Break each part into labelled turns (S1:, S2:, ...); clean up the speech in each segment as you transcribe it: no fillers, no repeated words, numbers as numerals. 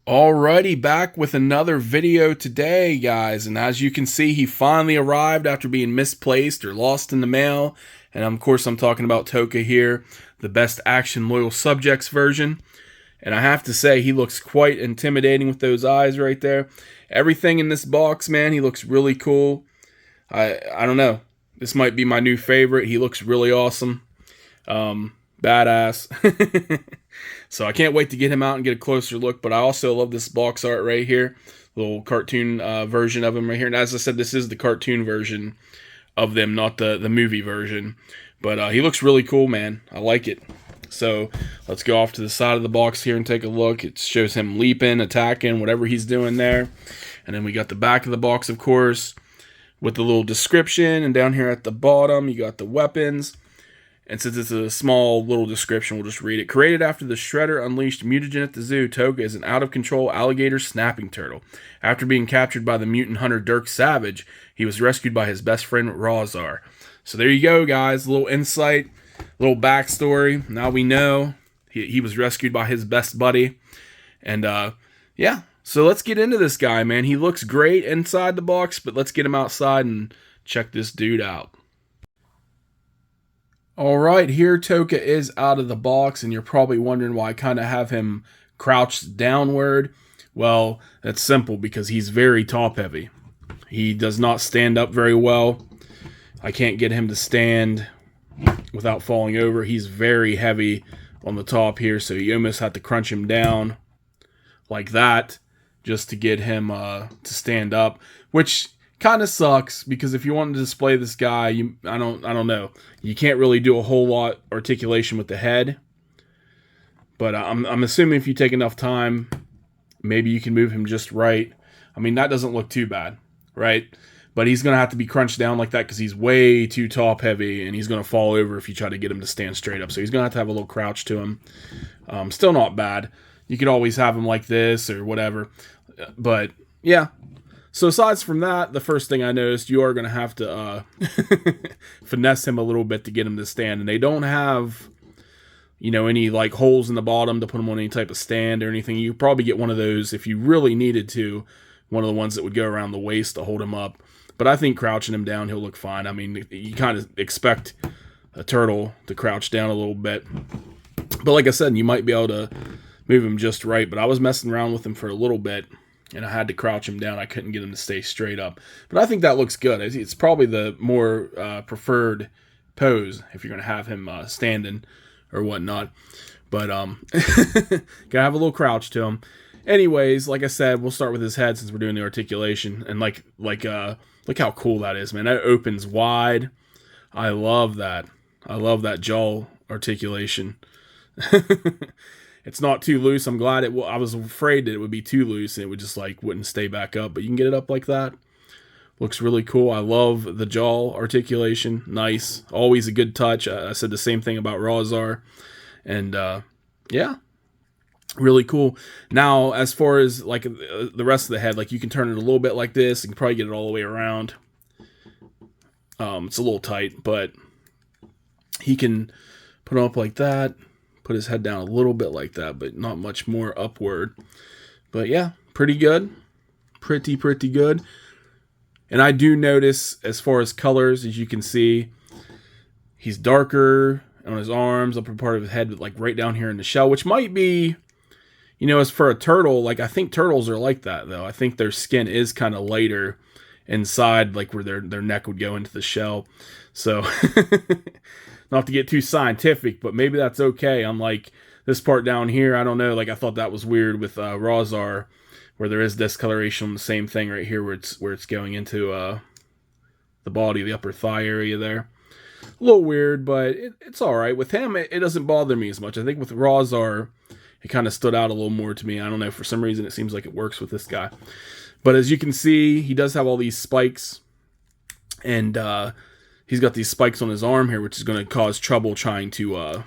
S1: Alrighty, back with another video today, guys. And as you can see, he finally arrived after being misplaced or lost in the mail. And of course, I'm talking about Tokka here, the Best Action Loyal Subjects version. And I have to say, he looks quite intimidating with those eyes right there. Everything in this box, man, he looks really cool. I don't know. This might be my new favorite. He looks really awesome. Badass. So I can't wait to get him out and get a closer look, but I also love this box art right here. Little cartoon version of him right here. And as I said, this is the cartoon version of them, not the movie version. But he looks really cool, man. I like it. So let's go off to the side of the box here and take a look. It shows him leaping, attacking, whatever he's doing there. And then we got the back of the box, of course, with the little description. And down here at the bottom, you got the weapons. And since it's a small little description, we'll just read it. Created after the Shredder unleashed mutagen at the zoo, Tokka is an out-of-control alligator snapping turtle. After being captured by the mutant hunter Dirk Savage, he was rescued by his best friend Rawzar. So there you go, guys. A little insight, a little backstory. Now we know he was rescued by his best buddy. And, yeah. So let's get into this guy, man. He looks great inside the box, but let's get him outside and check this dude out. Alright, here Tokka is out of the box, and you're probably wondering why I kind of have him crouched downward. Well, that's simple, because he's very top-heavy. He does not stand up very well. I can't get him to stand without falling over. He's very heavy on the top here, so you almost have to crunch him down like that just to get him to stand up, which kind of sucks, because if you want to display this guy, I don't know. You can't really do a whole lot articulation with the head. But I'm assuming if you take enough time, maybe you can move him just right. I mean, that doesn't look too bad, right? But he's going to have to be crunched down like that because he's way too top heavy, and he's going to fall over if you try to get him to stand straight up. So he's going to have a little crouch to him. Still not bad. You could always have him like this or whatever. But, yeah. So aside from that, the first thing I noticed, you are going to have to finesse him a little bit to get him to stand. And they don't have, any like holes in the bottom to put him on any type of stand or anything. You could probably get one of those if you really needed to. One of the ones that would go around the waist to hold him up. But I think crouching him down, he'll look fine. I mean, you kind of expect a turtle to crouch down a little bit. But like I said, you might be able to move him just right. But I was messing around with him for a little bit, and I had to crouch him down. I couldn't get him to stay straight up. But I think that looks good. It's probably the more preferred pose if you're going to have him standing or whatnot. But gotta have a little crouch to him. Anyways, like I said, we'll start with his head since we're doing the articulation. And look how cool that is, man. That opens wide. I love that. I love that jaw articulation. It's not too loose. I'm glad I was afraid that it would be too loose and it would just wouldn't stay back up. But you can get it up like that. Looks really cool. I love the jaw articulation. Nice. Always a good touch. I said the same thing about Rawzar. And yeah, really cool. Now, as far as the rest of the head, you can turn it a little bit like this. You can probably get it all the way around. It's a little tight, but he can put it up like that. Put his head down a little bit like that, but not much more upward. But yeah, pretty good. Pretty good. And I do notice, as far as colors, as you can see, he's darker on his arms, upper part of his head, but right down here in the shell, which might be, as for a turtle, I think turtles are like that, though. I think their skin is kind of lighter inside, where their neck would go into the shell. So not to get too scientific, but maybe that's okay. Unlike this part down here, I don't know. I thought that was weird with Rawzar, where there is discoloration on the same thing right here, where it's going into the body, the upper thigh area there. A little weird, but it's all right. With him, it doesn't bother me as much. I think with Rawzar, it kind of stood out a little more to me. I don't know. For some reason, it seems like it works with this guy. But as you can see, he does have all these spikes, and he's got these spikes on his arm here, which is going to cause trouble trying to,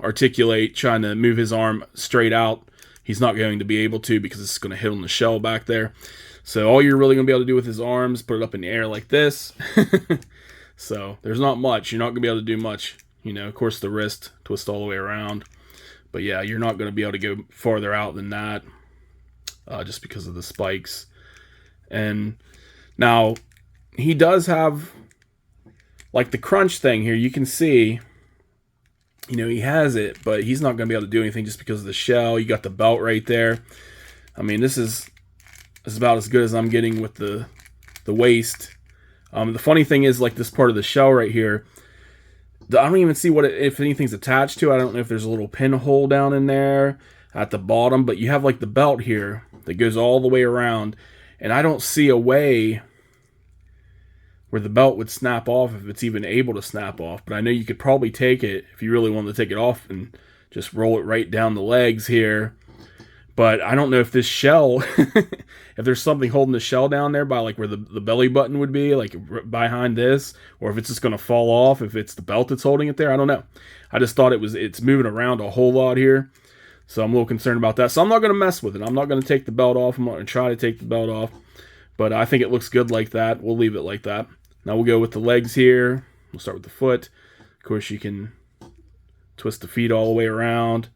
S1: articulate, trying to move his arm straight out. He's not going to be able to because it's going to hit on the shell back there. So all you're really going to be able to do with his arms, put it up in the air like this. So there's not much. You're not going to be able to do much. Of course, the wrist, twist all the way around. But yeah, you're not going to be able to go farther out than that, just because of the spikes. And now he does have like the crunch thing here. You can see, you know, he has it, but he's not going to be able to do anything just because of the shell. You got the belt right there. I mean, this is about as good as I'm getting with the waist. The funny thing is, like, this part of the shell right here, I don't even see if anything's attached to it. I don't know if there's a little pinhole down in there at the bottom, but you have like the belt here that goes all the way around, and I don't see a way where the belt would snap off, if it's even able to snap off. But I know you could probably take it, if you really wanted to take it off, and just roll it right down the legs here. But I don't know if this shell, if there's something holding the shell down there by like where the belly button would be, like behind this, or if it's just going to fall off, if it's the belt that's holding it there. I don't know. I just thought it's moving around a whole lot here. So I'm a little concerned about that. So I'm not going to mess with it. I'm not going to take the belt off. I'm not going to try to take the belt off. But I think it looks good like that. We'll leave it like that. Now we'll go with the legs here. We'll start with the foot. Of course, you can twist the feet all the way around.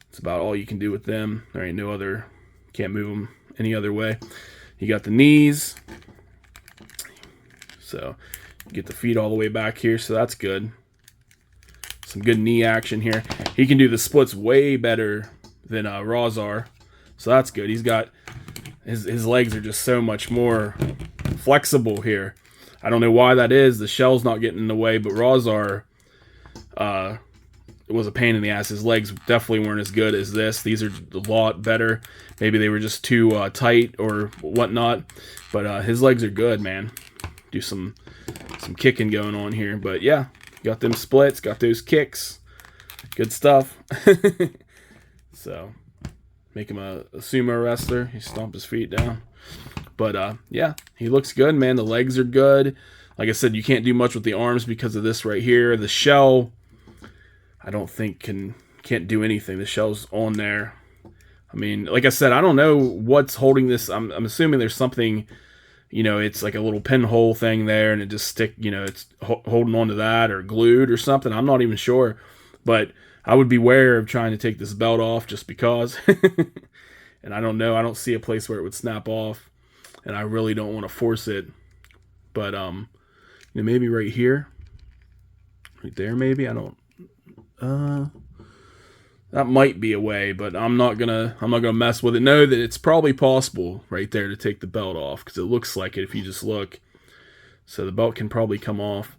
S1: It's about all you can do with them. There ain't no other, can't move them any other way. You got the knees. So you get the feet all the way back here, so that's good. Some good knee action here. He can do the splits way better than Razar, so that's good. He's got, his legs are just so much more flexible here. I don't know why that is. The shell's not getting in the way, but Razar, it was a pain in the ass. His legs definitely weren't as good as this. These are a lot better. Maybe they were just too tight or whatnot. But his legs are good, man. Do some kicking going on here. But yeah, got them splits, got those kicks. Good stuff. So, make him a sumo wrestler. He stomped his feet down. But yeah, he looks good, man. The legs are good. Like I said, you can't do much with the arms because of this right here. The shell, I don't think can't do anything. The shell's on there. I mean, like I said, I don't know what's holding this. I'm assuming there's something, you know, it's like a little pinhole thing there, and it just it's holding on to that, or glued or something. I'm not even sure, but I would beware of trying to take this belt off just because. And I don't know. I don't see a place where it would snap off, and I really don't want to force it. But maybe right here, right there, maybe. I don't. That might be a way, but I'm not gonna mess with it. Know that it's probably possible right there to take the belt off, because it looks like it if you just look. So the belt can probably come off,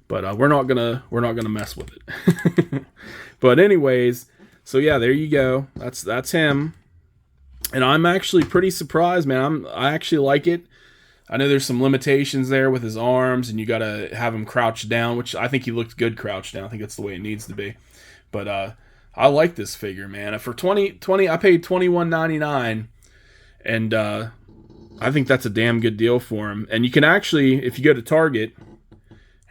S1: but we're not gonna mess with it. But anyways, so yeah, there you go. That's him, and I'm actually pretty surprised, man. I actually like it. I know there's some limitations there with his arms, and you got to have him crouch down, which I think he looked good crouched down. I think that's the way it needs to be. But I like this figure, man. For $20, I paid $21.99, and I think that's a damn good deal for him. And you can actually, if you go to Target,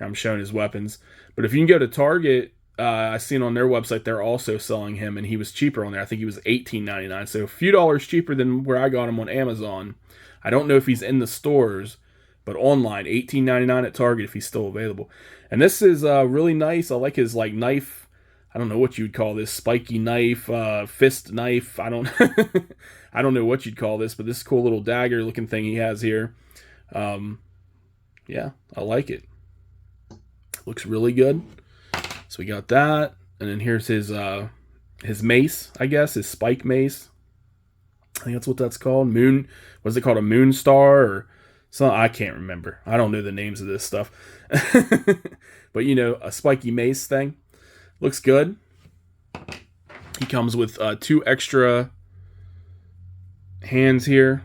S1: I'm showing his weapons, but if you can go to Target, I seen on their website they're also selling him, and he was cheaper on there. I think he was $18.99, so a few dollars cheaper than where I got him on Amazon. I don't know if he's in the stores, but online, $18.99 at Target if he's still available. And this is really nice. I like his like knife. I don't know what you'd call this, spiky knife, fist knife. I don't I don't know what you'd call this, but this cool little dagger looking thing he has here. Yeah, I like it. Looks really good. So we got that, and then here's his mace, I guess, his spike mace. I think that's what that's called. What's it called? A moon star or something? I can't remember. I don't know the names of this stuff. But a spiky mace thing. Looks good. He comes with 2 extra hands here.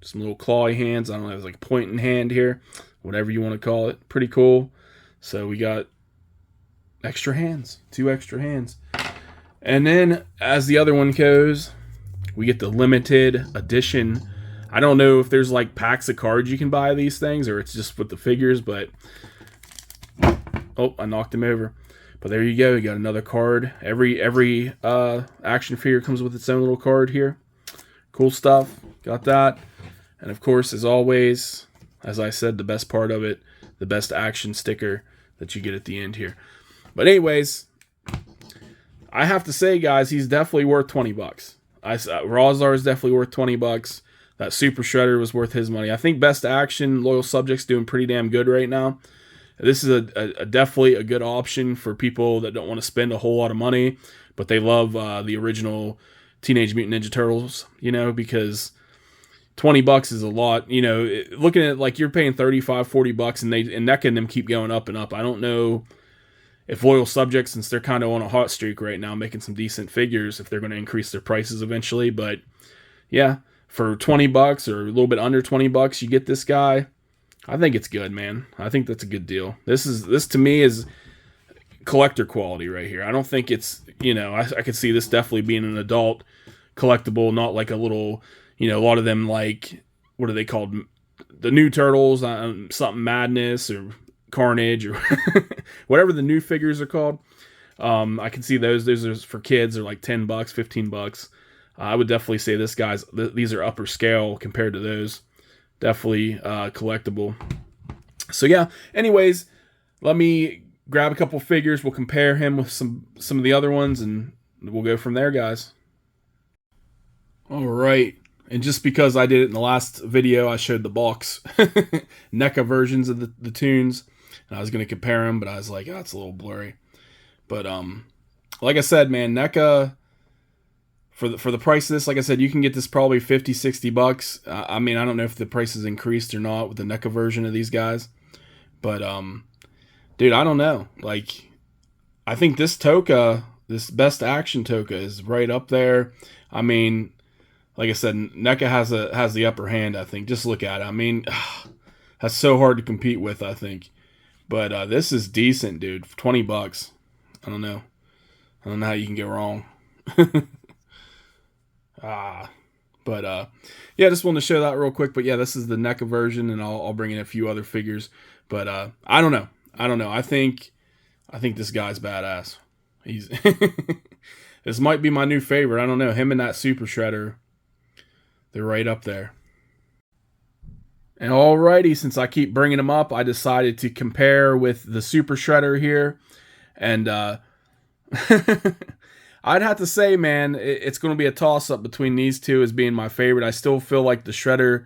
S1: Some little clawy hands. I don't know, it's like a pointing hand here. Whatever you want to call it. Pretty cool. So we got extra hands. 2 extra hands. And then, as the other one goes, we get the limited edition. I don't know if there's like packs of cards you can buy these things, or it's just with the figures, but oh, I knocked him over. But there you go. You got another card. Every action figure comes with its own little card here. Cool stuff. Got that. And of course, as always, as I said, the best part of it, the best action sticker that you get at the end here. But anyways, I have to say, guys, he's definitely worth $20. Rawzar is definitely worth $20. That Super Shredder was worth his money. I think Best Action Loyal Subject's doing pretty damn good right now. This is a definitely a good option for people that don't want to spend a whole lot of money, but they love the original Teenage Mutant Ninja Turtles, you know, because $20 is a lot. You know, looking at like you're paying $35, $40 and NECA and them keep going up and up. I don't know if Loyal Subjects, since they're kind of on a hot streak right now, making some decent figures, if they're going to increase their prices eventually. But yeah, for $20 or a little bit under $20, you get this guy. I think it's good, man. I think that's a good deal. This to me is collector quality right here. I don't think it's, you know, I could see this definitely being an adult collectible, not like a little, you know, a lot of them like, what are they called? The new Turtles, something Madness or Carnage or whatever the new figures are called. I can see those. Those are for kids. They're like $10, $15. I would definitely say these are upper scale compared to those. Definitely collectible. So yeah, anyways, let me grab a couple figures. We'll compare him with some of the other ones, and we'll go from there, guys. All right. And just because I did it in the last video, I showed the box NECA versions of the tunes, and I was going to compare them, but I was like, oh, it's a little blurry. But like I said, man, NECA, for the price of this, like I said, you can get this probably $50, $60. I mean, I don't know if the price has increased or not with the NECA version of these guys. But, dude, I don't know. Like, I think this Tokka, this Best Action Tokka is right up there. I mean, like I said, NECA has the upper hand, I think. Just look at it. I mean, that's so hard to compete with, I think. But this is decent, dude. For $20. I don't know. I don't know how you can go wrong. But yeah, just wanted to show that real quick. But yeah, this is the NECA version, and I'll bring in a few other figures. But I don't know. I think this guy's badass. He's this might be my new favorite. I don't know. Him and that Super Shredder, they're right up there. And alrighty, since I keep bringing him up, I decided to compare with the Super Shredder here, and I'd have to say, man, it's going to be a toss-up between these two as being my favorite. I still feel like the Shredder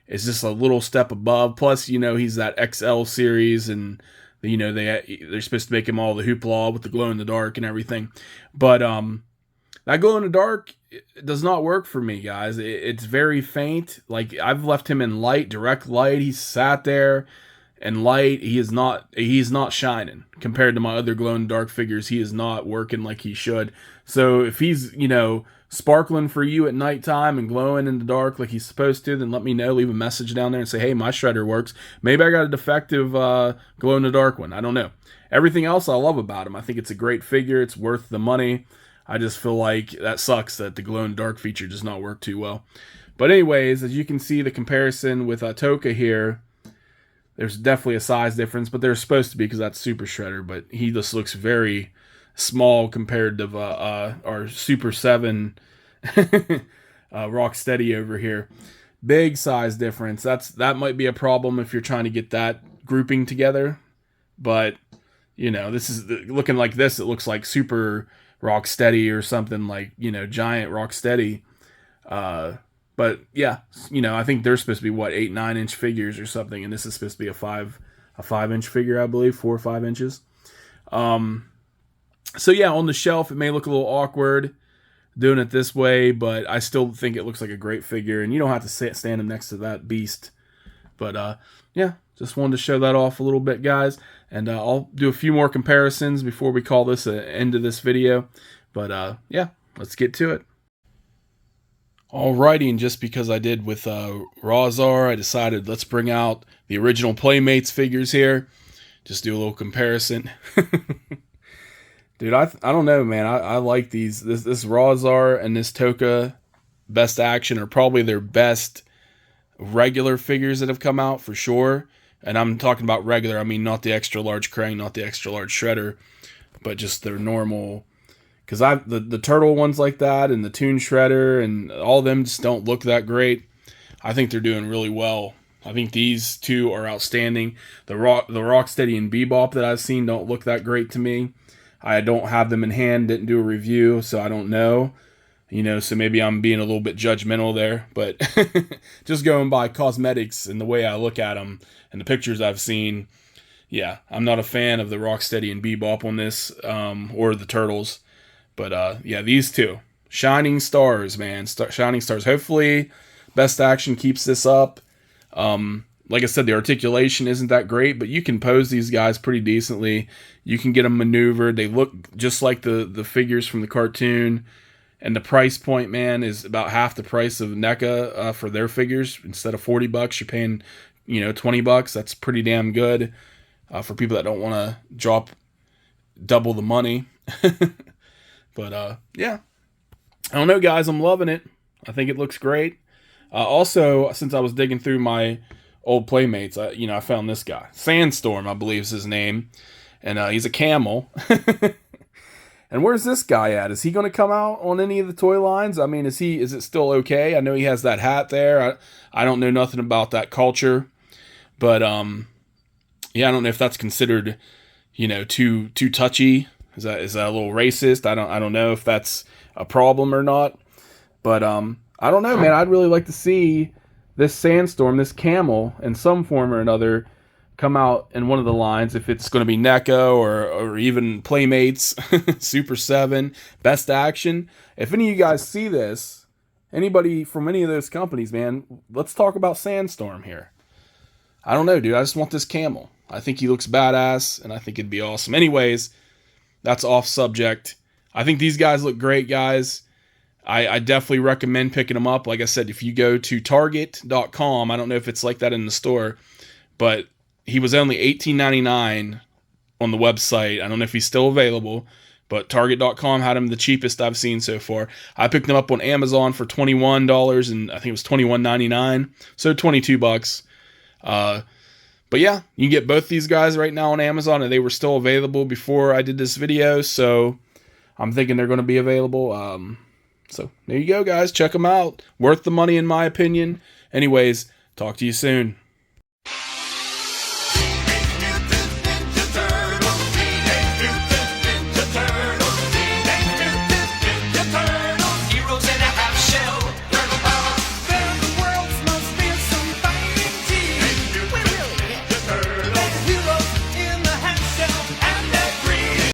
S1: is just a little step above. Plus, you know, he's that XL series, and, you know, they're supposed to make him all the hoopla with the glow-in-the-dark and everything. But that glow-in-the-dark does not work for me, guys. It's very faint. Like, I've left him in light, direct light. He's sat there and light. He's not shining compared to my other glow-in-the-dark figures. He is not working like he should. So if he's, you know, sparkling for you at nighttime and glowing in the dark like he's supposed to, then let me know. Leave a message down there and say, hey, my Shredder works. Maybe I got a defective glow-in-the-dark one. I don't know. Everything else I love about him. I think it's a great figure. It's worth the money. I just feel like that sucks that the glow-in-the-dark feature does not work too well. But anyways, as you can see, the comparison with Tokka here, there's definitely a size difference, but there's supposed to be because that's Super Shredder, but he just looks very small compared to our Super 7 Rocksteady over here. Big size difference. That might be a problem if you're trying to get that grouping together. But, you know, this is looking like this. It looks like Super Rocksteady or something like, you know, Giant Rocksteady. But yeah, you know, I think they're supposed to be what, 8-9 inch figures or something, and this is supposed to be a 5-inch figure, I believe, 4 or 5 inches. So yeah, on the shelf, it may look a little awkward doing it this way, but I still think it looks like a great figure, and you don't have to stand him next to that beast. But yeah, just wanted to show that off a little bit, guys, and I'll do a few more comparisons before we call this an end of this video. But yeah, let's get to it. Alrighty, and just because I did with Rawzar, I decided let's bring out the original Playmates figures here. Just do a little comparison. Dude, I don't know, man. I like these. This Rawzar and this Tokka Best Action are probably their best regular figures that have come out for sure. And I'm talking about regular. I mean, not the extra large Krang, not the extra large Shredder, but just their normal. Because the turtle ones like that and the Toon Shredder and all of them just don't look that great. I think they're doing really well. I think these two are outstanding. The Rocksteady and Bebop that I've seen don't look that great to me. I don't have them in hand, didn't do a review, so I don't know. So maybe I'm being a little bit judgmental there, but just going by cosmetics and the way I look at them and the pictures I've seen, yeah, I'm not a fan of the Rocksteady and Bebop on this, or the Turtles. But yeah, these two. Shining stars, man. Shining stars. Hopefully, Best Action keeps this up. Like I said, the articulation isn't that great, but you can pose these guys pretty decently. You can get them maneuvered. They look just like the figures from the cartoon. And the price point, man, is about half the price of NECA for their figures. Instead of $40, you're paying, $20. That's pretty damn good for people that don't want to drop double the money. But yeah, I don't know, guys. I'm loving it. I think it looks great. Also, since I was digging through my old Playmates, I found this guy. Sandstorm, I believe is his name. And he's a camel. And where's this guy at? Is he going to come out on any of the toy lines? I mean, is it still okay? I know he has that hat there. I don't know nothing about that culture. But, yeah, I don't know if that's considered, too touchy. Is that a little racist? I don't know if that's a problem or not. But, I don't know, man. I'd really like to see this Sandstorm, this camel, in some form or another, come out in one of the lines, if it's going to be NECA or even Playmates, Super 7, Best Action. If any of you guys see this, anybody from any of those companies, man, let's talk about Sandstorm here. I don't know, dude. I just want this camel. I think he looks badass, and I think it'd be awesome. Anyways, that's off subject. I think these guys look great, guys. I definitely recommend picking them up. Like I said, if you go to Target.com, I don't know if it's like that in the store, but he was only $18.99 on the website. I don't know if he's still available, but Target.com had him the cheapest I've seen so far. I picked him up on Amazon for $21, and I think it was $21.99, so $22. But yeah, you can get both these guys right now on Amazon, and they were still available before I did this video, so I'm thinking they're going to be available. So there you go, guys. Check them out. Worth the money, in my opinion. Anyways, talk to you soon.